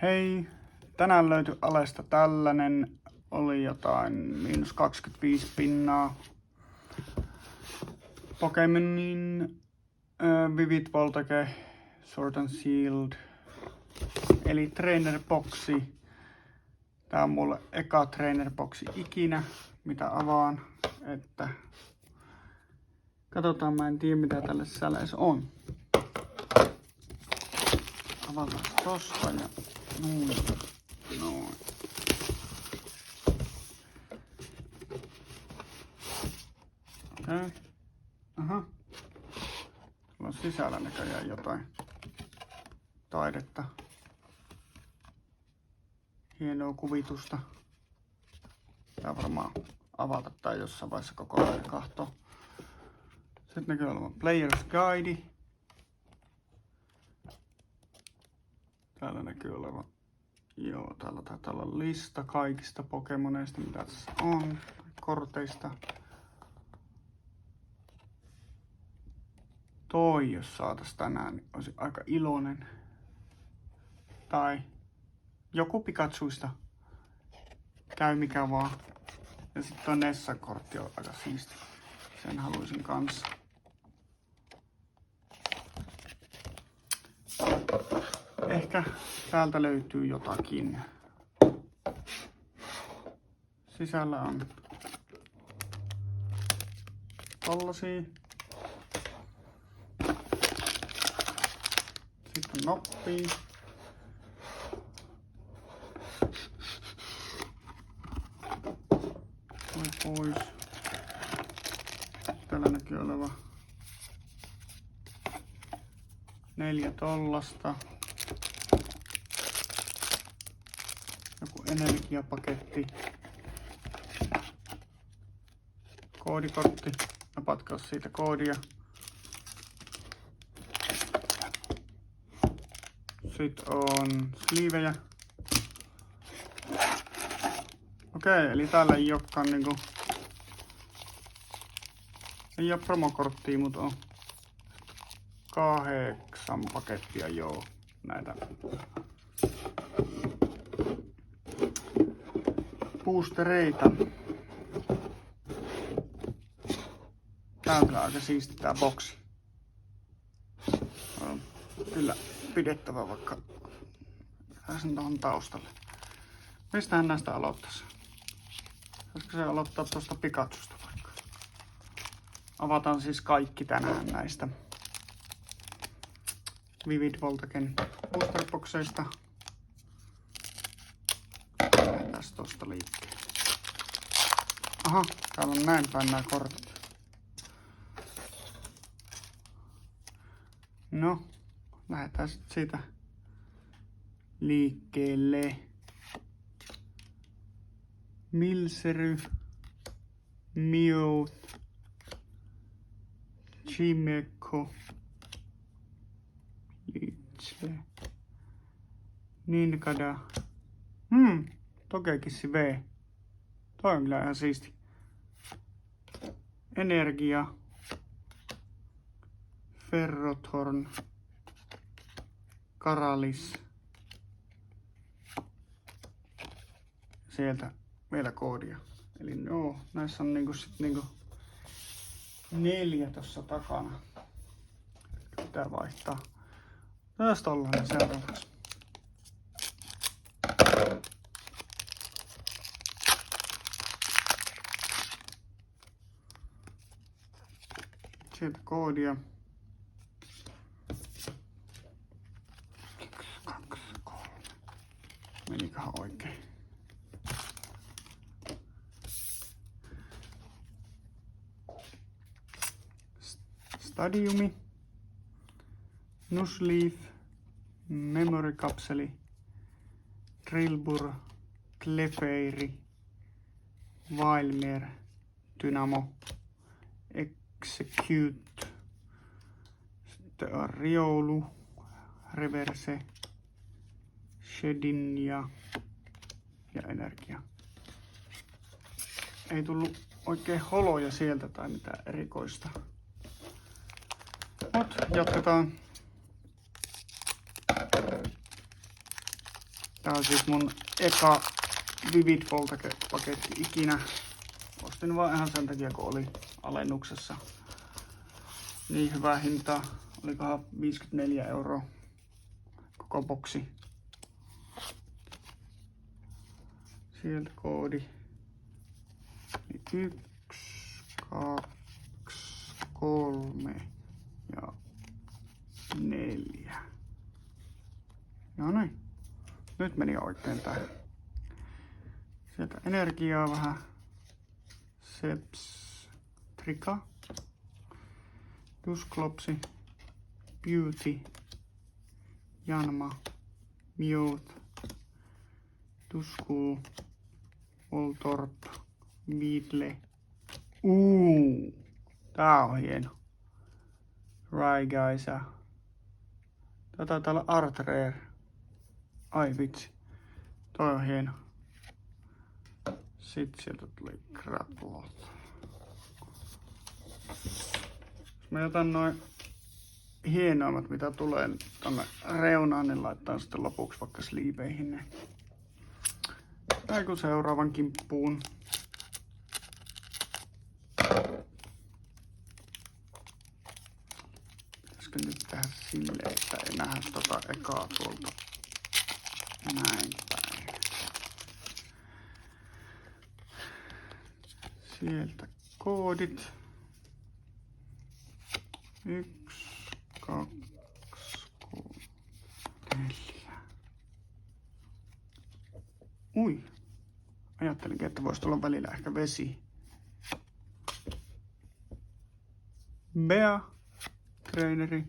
Hei, tänään löytyi Alesta tällainen, oli jotain -25 pinnaa. Pokemonin Vivid Voltage Sword and Shield, eli Trainer Boxi. Tää on mulle eka Trainer Boxi ikinä, mitä avaan, että katsotaan, mä en tiedä mitä tällä sisällä edes on. Avataan tosta ja noin. Okei. Aha. Tuolla on sisällä näköjään jotain taidetta. Hienoa kuvitusta. Tää varmaan avata tai jossain vaiheessa koko ajan kahtoo. Sitten näkyy olevan Player's Guide. Täällä näkyy olevan, täällä taitaa olla lista kaikista Pokemoneista, mitä tässä on, korteista. Toi, jos saatais tänään, niin olisi aika iloinen. Tai joku Pikachuista. Käy mikä vaan. Ja sitten tuo Nessan kortti on aika siisti. Sen haluaisin kanssa. Ehkä täältä löytyy jotakin. Sisällä on tollasia. Sitten on noppia. Pois. Täällä näkyy oleva 4 tollasta. Joku energiapaketti. Koodikortti. Napatkaa siitä koodia. Sitten on sleevejä. Okei, eli täällä ei olekaan niinku... Ei oo promokorttia, mutta on 8 pakettia näitä boostereita. Tää on kyllä aika siisti tää boksi. On kyllä pidettävä vaikka sen tuohon taustalle. Mistähän näistä aloittaisi? Olisiko se aloittaa tuosta Pikachusta vaikka? Avataan siis kaikki tänään näistä Vivid Voltagen boosterboxeista. Lähdetään tosta liikkeelle. Aha, täällä on näin päin nämä kortit. No, lähdetään sitten siitä liikkeelle. Milcery, Meowth, Chimecho, Little, Nincada. Togekissi V. Toi on kyllä ihan siisti. Energia, Ferrothorn, Karalis. Sieltä vielä koodia. Eli näissä on sit 4 tossa takana. Pitää vaihtaa. Tästä ollaan seuraavaksi. Sieltä koodia. 1, 2, 3. Meniköhän oikein? Stadiumi, Nuzleaf, Memory Kapseli, Drillbur, Clefairy, Wailmer, Dynamo, Execute, sitten on Riolu, Reverse, Shedinja ja Energia. Ei tullut oikein holoja sieltä tai mitään erikoista. Mut jatketaan. Tää on siis mun eka Vivid Voltage-paketti ikinä. Ostin vaan ihan sen takia, kun oli alennuksessa. Niin hyvää hintaa. Olikohan 54 € koko boksi. Sieltä koodi. 1, 2, 3 ja 4. No niin. Nyt meni oikein tää. Sieltä energiaa vähän. Seps. Trika. Dusklopsi. Beauty. Janma. Mute. Duskul. Voltorp. Vidle. Tää on hieno. Raigaisa. Tää taitaa olla Art Rare. Ai vitsi. Toi on hieno. Sitten sieltä tuli Graplot. Mä jätän noin hienoimmat mitä tulee tonne reunaan, niin laittaa sitten lopuksi vaikka sleeveihin ne. Tai kun seuraavan kimppuun. Pitäisikö nyt tehdä silleen, että ei nähdä tota ekaa tuolta näin päin. Sieltä koodit. 1, 2, 3, 4. Ui. Ajattelinkin, että voisi tulla välillä ehkä vesi. Bea, Traineri,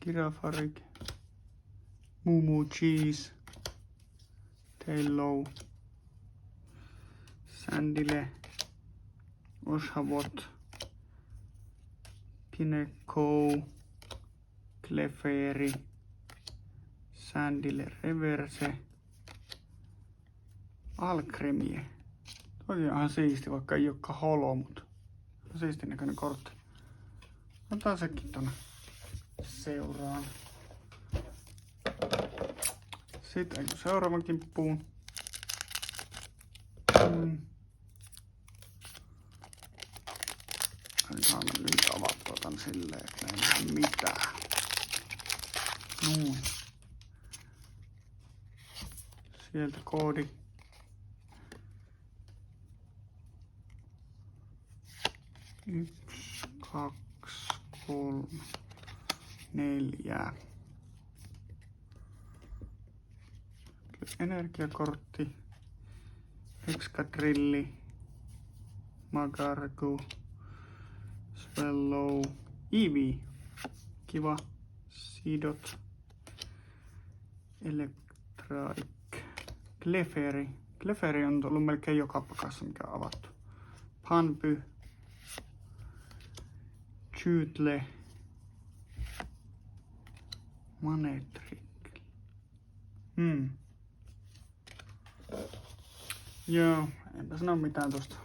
Girafarik, Mumu Cheese, Taillow, Sandile, Oshavot, Pineko, Clefairy, Sandile Reverse, Alcremie. Toi on ihan siisti, vaikka ei olekaan holo, mutta on siistin näköinen kortti. Otetaan sekin tonne seuraan. Sitten seuraavan kimppuun. Saadaan nyt avattua tän silleen, että ei näe mitään. Noin. Sieltä koodi. 1, 2, 3, 4. Energiakortti. Excadrilli. Magargu. Swallow. Eevee. Kiva. Sidot. Electric. Clefairy. Clefairy on tullut melkein joka pakassa, mikä on avattu. Panpy. Chootle. Manetric. Joo, enpä sano mitään tosta.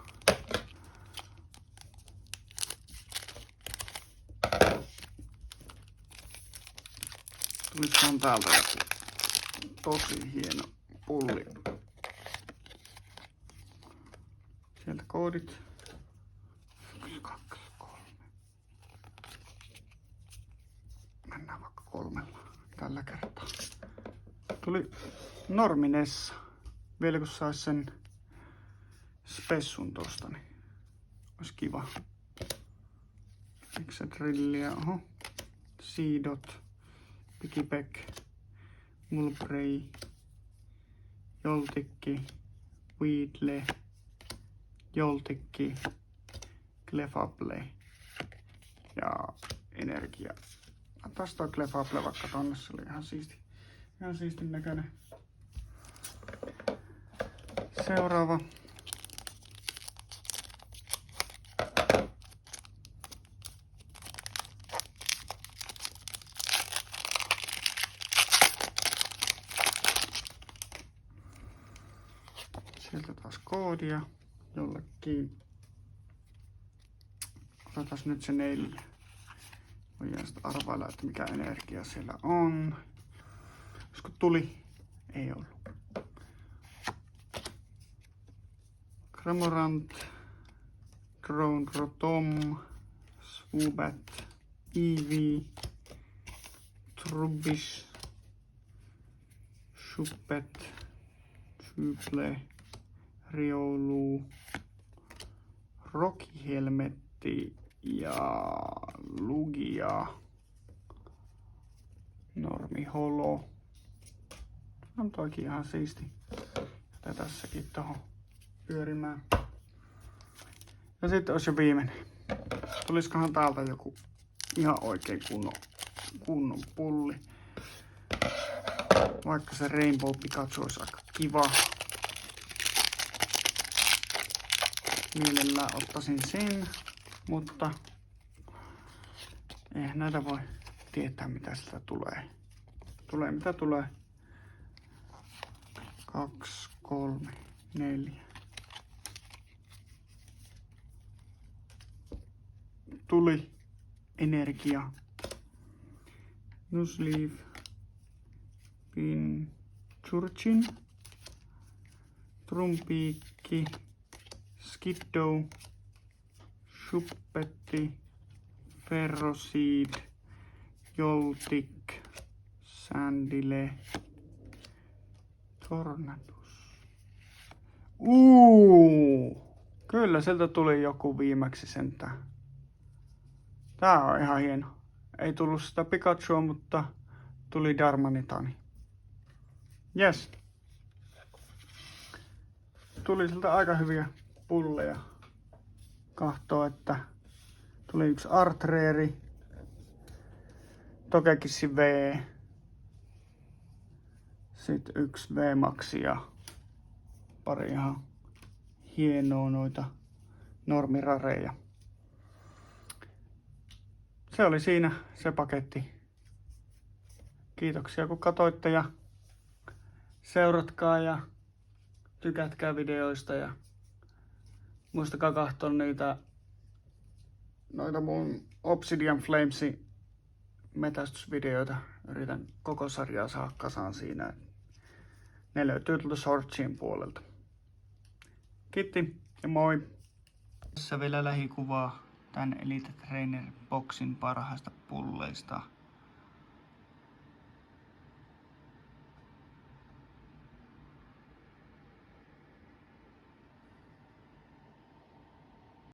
Tulisikohan täältä joku tosi hieno pulli. Sieltä koodit. 1, 2, 3. Mennään vaikka 3 tällä kertaa. Tuli Norminessa. Vielä kun sais sen spessun tosta, niin olisi kiva. Excadrillia, oho. Seedot, Pikipek, Mulbrey, Joltikki, Weedle, Joltikki, Clefable ja Energia. Taas toi Clefable vaikka tonne, se oli ihan siistin näköinen. Seuraava. Sieltä taas koodia jollekin. Otetaan nyt se 4. Voidaan sitten arvailla, että mikä energia siellä on. Koska tuli ei ollut. Cramorant, Drone Rotom, Swoobat, Eevee, Trubbish, Shuppet, Typle, Riolu, Rocky Helmetti ja Lugia. Normi Holo. On toikin ihan siisti. Ja tässäkin tohon pyörimään. Ja sitten olisi jo viimeinen. Tuliskohan täältä joku ihan oikein kunnon pulli. Vaikka se Rainbow Pikachu olisi aika kiva. Mielellään ottaisin sen, mutta eihän näitä voi tietää mitä sieltä tulee. Tulee mitä tulee. 2, 3, 4. Tuli energia. Nuzleaf. Pinchurchin. Trumpiikki. Skiddow. Shuppetti. Ferroseed. Joltik. Sandile. Tornadus. Kyllä sieltä tuli joku viimeksi sentään. Tää on ihan hieno. Ei tullut sitä Pikachua, mutta tuli Darmanitani. Yes. Tuli sieltä aika hyviä pulleja. Kahtoo, että tuli yksi Artreeri. Tokekissi V. Sitten yksi V-Maxi ja pari ihan hienoa noita normirareja. Se oli siinä se paketti. Kiitoksia kun katsoitte ja seuratkaa ja tykätkää videoista ja muistakaa katsoa noita mun Obsidian Flamesin metästysvideoita. Yritän koko sarjaa saada kasaan siinä. Ne löytyy tuolta Shortsien puolelta. Kiitti ja moi! Tässä vielä lähikuvaa tän Elite Trainer Boxin parhaista pulleista.